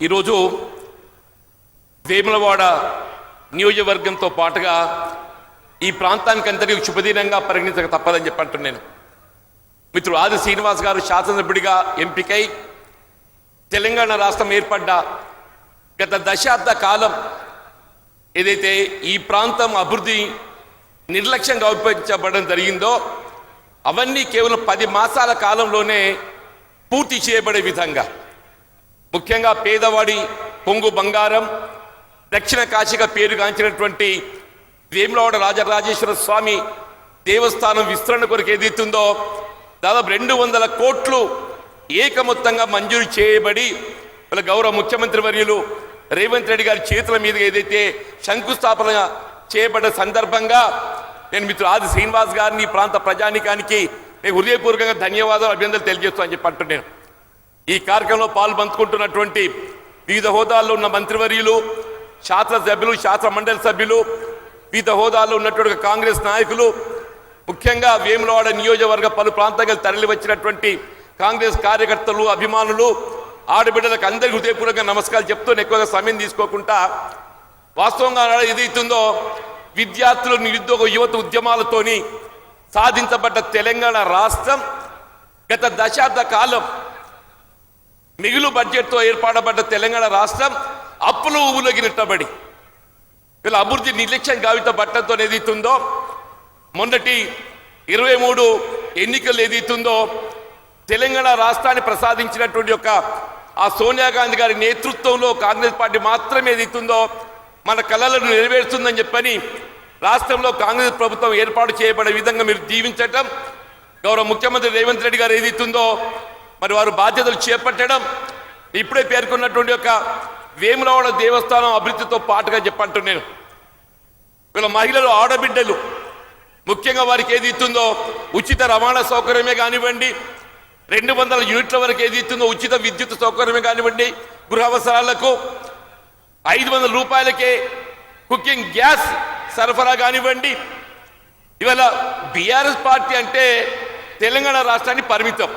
ఈరోజు వేములవాడ నియోజకవర్గంతో పాటుగా ఈ ప్రాంతానికి అందరికీ శుభదినంగా పరిగణించక తప్పదని చెప్పంటున్నాను. మిత్రుడు ఆది శ్రీనివాస్ గారు శాసనసభ్యుడిగా ఎంపికై తెలంగాణ రాష్ట్రం ఏర్పడ్డ గత దశాబ్ద కాలం ఏదైతే ఈ ప్రాంతం అభివృద్ధి నిర్లక్ష్యంగా ఉపయోగించబడడం జరిగిందో అవన్నీ కేవలం 10 మాసాల కాలంలోనే పూర్తి చేయబడే విధంగా, ముఖ్యంగా పేదవాడి పొంగు బంగారం, దక్షిణ కాశీగా పేరుగాంచినటువంటి వేములవాడ రాజరాజేశ్వర స్వామి దేవస్థానం విస్తరణ కొరకు ఏదైతుందో దాదాపు 200 కోట్లు ఏకమొత్తంగా మంజూరు చేయబడి గౌరవ ముఖ్యమంత్రి వర్యులు రేవంత్ రెడ్డి గారి చేతుల మీద ఏదైతే శంకుస్థాపన చేయబడ్డ సందర్భంగా నేను మిత్రుడు ఆది శ్రీనివాస్ గారిని ప్రాంత ప్రజానికానికి నేను హృదయపూర్వకంగా ధన్యవాదాలు అభినందనలు తెలియజేస్తాను అని చెప్పి అంటున్నాను. ఈ కార్యక్రమంలో పాల్పంచుకుంటున్నటువంటి వివిధ హోదాల్లో ఉన్న మంత్రివర్యులు, శాసనసభ్యులు, శాసన మండలి సభ్యులు, వివిధ హోదాల్లో ఉన్నటువంటి కాంగ్రెస్ నాయకులు, ముఖ్యంగా వేములవాడ నియోజకవర్గ పలు ప్రాంతాలకు తరలి వచ్చినటువంటి కాంగ్రెస్ కార్యకర్తలు, అభిమానులు, ఆడబిడ్డలకు అందరికీ హృదయపూర్వకంగా నమస్కారాలు చెప్తూ ఎక్కువగా సమయం తీసుకోకుండా వాస్తవంగా ఏదైతుందో విద్యార్థులు, నిరుద్యోగ యువత ఉద్యమాలతోని సాధించబడ్డ తెలంగాణ రాష్ట్రం గత దశాబ్ద కాలం మిగులు బడ్జెట్తో ఏర్పడబడ్డ తెలంగాణ రాష్ట్రం అప్పులు ఊబులోకి నెట్టబడి వీళ్ళ అభివృద్ధి నిర్లక్ష్యం గావితబట్టంతో ఏదైతుందో మొన్నటి 23 ఎన్నికలు ఏదైతుందో తెలంగాణ రాష్ట్రాన్ని ప్రసాదించినటువంటి ఆ సోనియా గాంధీ గారి నేతృత్వంలో కాంగ్రెస్ పార్టీ మాత్రమే ఏదైతుందో మన కళలను నెరవేరుస్తుందని చెప్పని రాష్ట్రంలో కాంగ్రెస్ ప్రభుత్వం ఏర్పాటు చేయబడే విధంగా మీరు దీవించటం, గౌరవ ముఖ్యమంత్రి రేవంత్ రెడ్డి గారు ఏదైతుందో మరి వారు బాధ్యతలు చేపట్టడం, ఇప్పుడే పేర్కొన్నటువంటి వేములవాడ దేవస్థానం అభివృద్ధితో పాటుగా చెప్పంటున్నాను. వీళ్ళ మహిళలు, ఆడబిడ్డలు ముఖ్యంగా వారికి ఏది ఇస్తుందో ఉచిత రవాణా సౌకర్యమే కానివ్వండి, 200 యూనిట్ల వరకు ఏది ఇస్తుందో ఉచిత విద్యుత్ సౌకర్యమే కానివ్వండి, గృహ అవసరాలకు 500 రూపాయలకే కుకింగ్ గ్యాస్ సరఫరా కానివ్వండి. ఇవాళ బీఆర్ఎస్ పార్టీ అంటే తెలంగాణ రాష్ట్రాన్ని పరిమితం.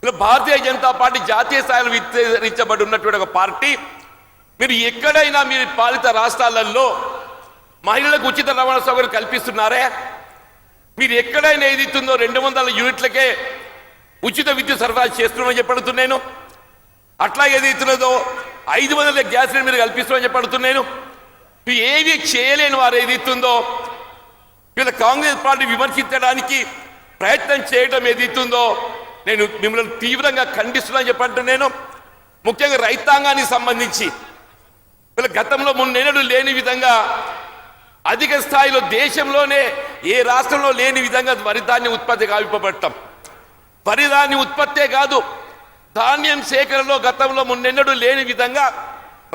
ఇలా భారతీయ జనతా పార్టీ జాతీయ స్థాయిలో విస్తరించబడి ఉన్నటువంటి ఒక పార్టీ. మీరు ఎక్కడైనా మీరు పాలిత రాష్ట్రాలలో మహిళలకు ఉచిత రవాణా సౌకర్యం కల్పిస్తున్నారే? మీరు ఎక్కడైనా ఏదిస్తుందో 200 యూనిట్లకే ఉచిత విద్యుత్ సరఫరా చేస్తున్నామని చెప్పడుతున్నాను. అట్లా ఏదైతున్నదో 500 గ్యాస్ మీరు కల్పిస్తున్నామని చెప్పడుతున్నాను. ఏవి చేయలేని వారు ఏదైతుందో వీళ్ళ కాంగ్రెస్ పార్టీ విమర్శించడానికి ప్రయత్నం చేయడం ఏదైతుందో నేను మిమ్మల్ని తీవ్రంగా ఖండిస్తున్నాను చెప్పంటున్నాను. ముఖ్యంగా రైతాంగానికి సంబంధించి వీళ్ళ గతంలో మున్నెన్నడూ లేని విధంగా అధిక స్థాయిలో దేశంలోనే ఏ రాష్ట్రంలో లేని విధంగా వరి ధాన్యం ఉత్పత్తి గావింపబడటం. వరి ధాన్యం ఉత్పత్తే కాదు, ధాన్యం సేకరణలో గతంలో మున్నెన్నడూ లేని విధంగా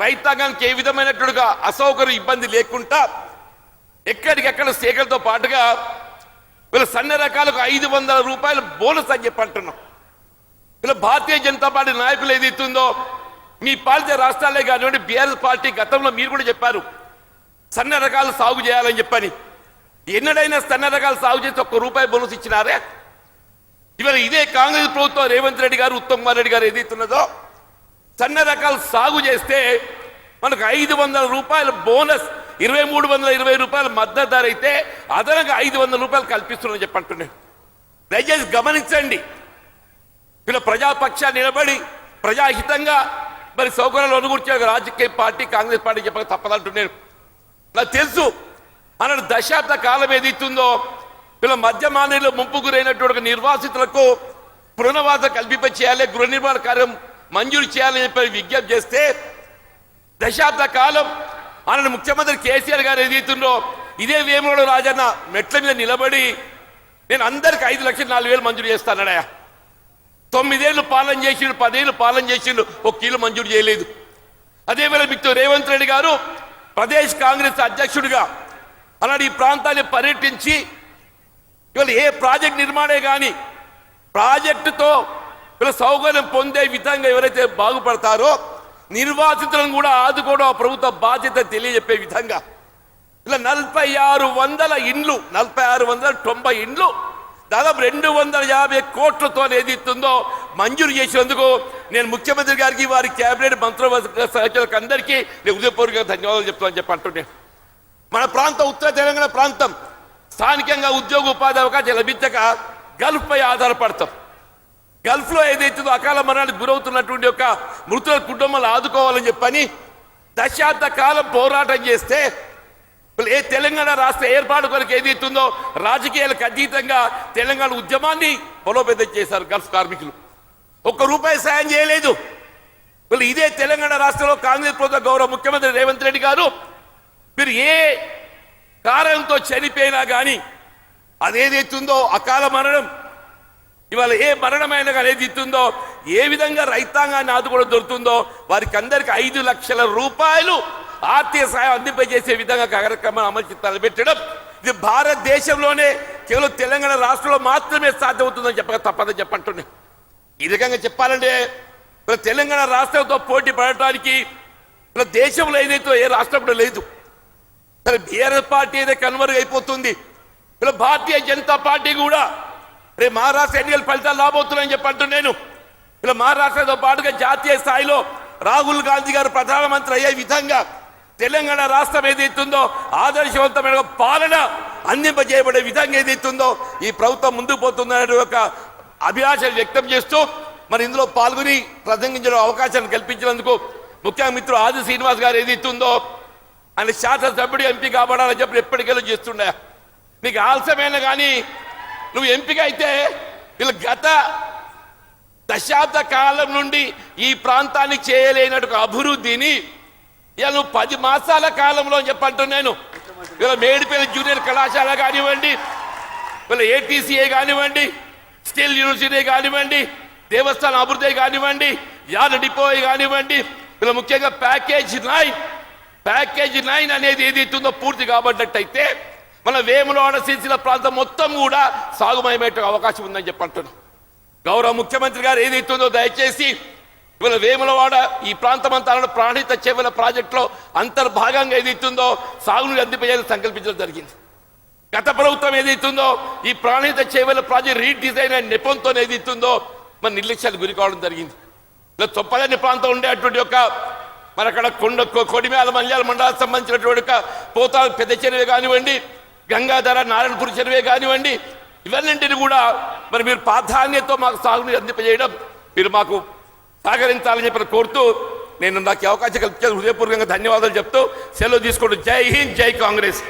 రైతాంగానికి ఏ విధమైనట్టుగా అసౌకర్యం, ఇబ్బంది లేకుండా ఎక్కడికెక్కడ సేకరణతో పాటుగా వీళ్ళ సన్న రకాలకు 500 రూపాయల బోనస్ అని చెప్పి అంటున్నాం. వీళ్ళ భారతీయ జనతా పార్టీ నాయకులు ఏదైతుందో మీ పాలిత రాష్ట్రాలే కానివ్వండి, బీఆర్ఎస్ పార్టీ గతంలో మీరు కూడా చెప్పారు సన్న రకాలు సాగు చేయాలని చెప్పని. ఎన్నడైనా సన్న రకాలు సాగు చేసి ₹1 బోనస్ ఇచ్చినారే? ఇవాళ ఇదే కాంగ్రెస్ ప్రభుత్వం రేవంత్ రెడ్డి గారు, ఉత్తమ్ కుమార్ రెడ్డి గారు ఏదైతున్నదో సన్న రకాలు సాగు చేస్తే మనకు 500 రూపాయల బోనస్, 2320 రూపాయల మద్దతు ధర అయితే అదనంగా 500 రూపాయలు కల్పిస్తున్నారని చెప్పంటున్నాను. దయచేసి గమనించండి. వీళ్ళ ప్రజాపక్షాన్ని నిలబడి ప్రజాహితంగా మరి సౌకర్యాలు అనుకూర్చే రాజకీయ పార్టీ కాంగ్రెస్ పార్టీ చెప్పక తప్పదంటున్నాను. నాకు తెలుసు మన దశాబ్ద కాలం ఏదైతుందో వీళ్ళ మధ్యమానంలో ముంపు గురైనటువంటి నిర్వాసితులకు పునరావాస కల్పింప చేయాలి, గృహ నిర్మాణ కార్యం మంజూరు చేయాలని చెప్పి విజ్ఞప్తి చేస్తే దశాబ్ద కాలం మన ముఖ్యమంత్రి కేసీఆర్ గారు ఏదైతుందో ఇదే వేములవాడ రాజన్న మెట్ల మీద నిలబడి నేను అందరికి 5,04,000 మంజూరు చేస్తానడా. 9 ఏళ్ళు పాలన చేసిండు, 10 ఏళ్ళు పాలన చేసిండు, 1 కిలో మంజూరు చేయలేదు. అదేవేళ మిత్రుడు రేవంత్ రెడ్డి గారు ప్రదేశ్ కాంగ్రెస్ అధ్యక్షుడిగా అలాంటి ఈ ప్రాంతాన్ని పర్యటించి ఇవాళ ఏ ప్రాజెక్ట్ నిర్మాణే కానీ ప్రాజెక్టుతో వీళ్ళ సౌకర్యం పొందే విధంగా ఎవరైతే బాగుపడతారో నిర్వాసితులను కూడా ఆదుకోవడం ఆ ప్రభుత్వ బాధ్యత తెలియజెప్పే విధంగా ఇలా 4600 ఇండ్లు, 4690 ఇండ్లు దాదాపు 250 కోట్లతో ఏది ఇస్తుందో మంజూరు చేసినందుకు నేను ముఖ్యమంత్రి గారికి వారి కేబినెట్ మంత్రివర్గ సహచరులకు అందరికీ నేను హృదయపూర్వకంగా ధన్యవాదాలు చెప్తామని చెప్పంటున్నాను. మన ప్రాంతం ఉత్తర తెలంగాణ ప్రాంతం స్థానికంగా ఉద్యోగ ఉపాధి అవకాశాలు లభించక గల్ఫ్ పై ఆధారపడతాం. గల్ఫ్లో ఏదైతుందో అకాల మరణానికి గురవుతున్నటువంటి యొక్క మృతుల కుటుంబాలు ఆదుకోవాలని చెప్పని దశాబ్ద కాలం పోరాటం చేస్తే ఏ తెలంగాణ రాష్ట్ర ఏర్పాటు కొరకు ఏదైతుందో రాజకీయాలకు అతీతంగా తెలంగాణ ఉద్యమాన్ని బలోపేతం చేశారు గల్ఫ్ కార్మికులు. ₹1 సాయం చేయలేదు. ఇదే తెలంగాణ రాష్ట్రంలో కాంగ్రెస్ ప్రభుత్వ గౌరవ ముఖ్యమంత్రి రేవంత్ రెడ్డి గారు మీరు ఏ కారణంతో చనిపోయినా కానీ అదేదైతుందో అకాల మరణం ఇవాళ ఏ మరణమైనా కానీ ఏదైతుందో ఏ విధంగా రైతాంగాన్ని ఆదుకోవడం దొరుకుతుందో వారికి అందరికి ₹5 లక్షల ఆర్థిక సహాయం అందింపజేసే విధంగా కార్యక్రమాన్ని అమలు తలపెట్టడం ఇది భారతదేశంలోనే కేవలం తెలంగాణ రాష్ట్రంలో మాత్రమే సాధ్యమవుతుందని చెప్పక తప్పదని చెప్పంటున్నాను. ఈ రకంగా చెప్పాలంటే తెలంగాణ రాష్ట్రంతో పోటీ పడటానికి దేశంలో ఏదైతే ఏ రాష్ట్రం కూడా లేదు. బీఆర్ఎస్ పార్టీ అయితే కన్వర్గ్ అయిపోతుంది. భారతీయ జనతా పార్టీ కూడా రేపు మహారాష్ట్ర ఎన్నికల ఫలితాలు రాబోతున్నాయని చెప్పంటున్నాను. మహారాష్ట్రతో పాటుగా జాతీయ స్థాయిలో రాహుల్ గాంధీ గారు ప్రధానమంత్రి అయ్యే విధంగా తెలంగాణ రాష్ట్రం ఏదైతుందో ఆదర్శవంతమైన పాలన అందింపజేయబడే విధంగా ఏదైతుందో ఈ ప్రభుత్వం ముందుకు పోతుందనే ఒక అభిలాష వ్యక్తం చేస్తూ మరి ఇందులో పాల్గొని ప్రసంగించడం అవకాశాన్ని కల్పించినందుకు ముఖ్యంగా మిత్రుడు ఆది శ్రీనివాస్ గారు ఏదైతుందో ఆయన శాసనసభ్యుడు ఎంపీ కాబడాలని చెప్పి ఎప్పటికెళ్ళి చేస్తుండే. నీకు ఆలస్యమైన కానీ నువ్వు ఎంపిక అయితే వీళ్ళు గత దశాబ్ద కాలం నుండి ఈ ప్రాంతానికి చేయలేనట్టు అభివృద్ధిని ఇలా నువ్వు 10 మాసాల కాలంలో చెప్పంటున్నాను. ఇలా మేడిపల్లి జూనియర్ కళాశాల కానివ్వండి, వీళ్ళ ఏటీసీఏ కానివ్వండి, స్టీల్ యూనివర్సిటీ కానివ్వండి, దేవస్థానం అభివృద్ధి కానివ్వండి, యార్డ్ డిపో కానివ్వండి, వీళ్ళ ముఖ్యంగా ప్యాకేజ్ 9 అనేది ఏదైతుందో పూర్తి కాబట్టినట్టయితే మన వేములవాడ సిరిసిల్ల ప్రాంతం మొత్తం కూడా సాగుమయమయ్యే అవకాశం ఉందని చెప్పంటున్నాం. గౌరవ ముఖ్యమంత్రి గారు ఏదైతుందో దయచేసి ఇవాళ వేములవాడ ఈ ప్రాంతం అంతా ప్రాణిత చేవల ప్రాజెక్టులో అంతర్భాగంగా ఏదైతుందో సాగునీరు అందింపజేయాలని సంకల్పించడం జరిగింది. గత ప్రభుత్వం ఏదైతుందో ఈ ప్రాణిత చేవల ప్రాజెక్ట్ రీడిజైన్ అయిన నెపంతో ఏదైతుందో మన నిర్లక్ష్యానికి గురి కావడం జరిగింది. ఇలా చొప్పదని ప్రాంతం ఉండేటువంటి యొక్క మన అక్కడ కొడిమేల మల్యాల మండలానికి సంబంధించినటువంటి పోతాల పెద్ద చెరువే కానివ్వండి, గంగాధర నారాయణపూర్ చెరువే కానివ్వండి, ఇవన్నింటిని కూడా మరి మీరు ప్రాధాన్యతతో మాకు సాగునీరు అందింపజేయడం మీరు మాకు సహకరించాలని చెప్పి కోరుతూ నేను నాకు అవకాశం కల్పించే హృదయపూర్వకంగా ధన్యవాదాలు చెప్తూ సెలవు తీసుకుంటూ జై హింద్, జై కాంగ్రెస్.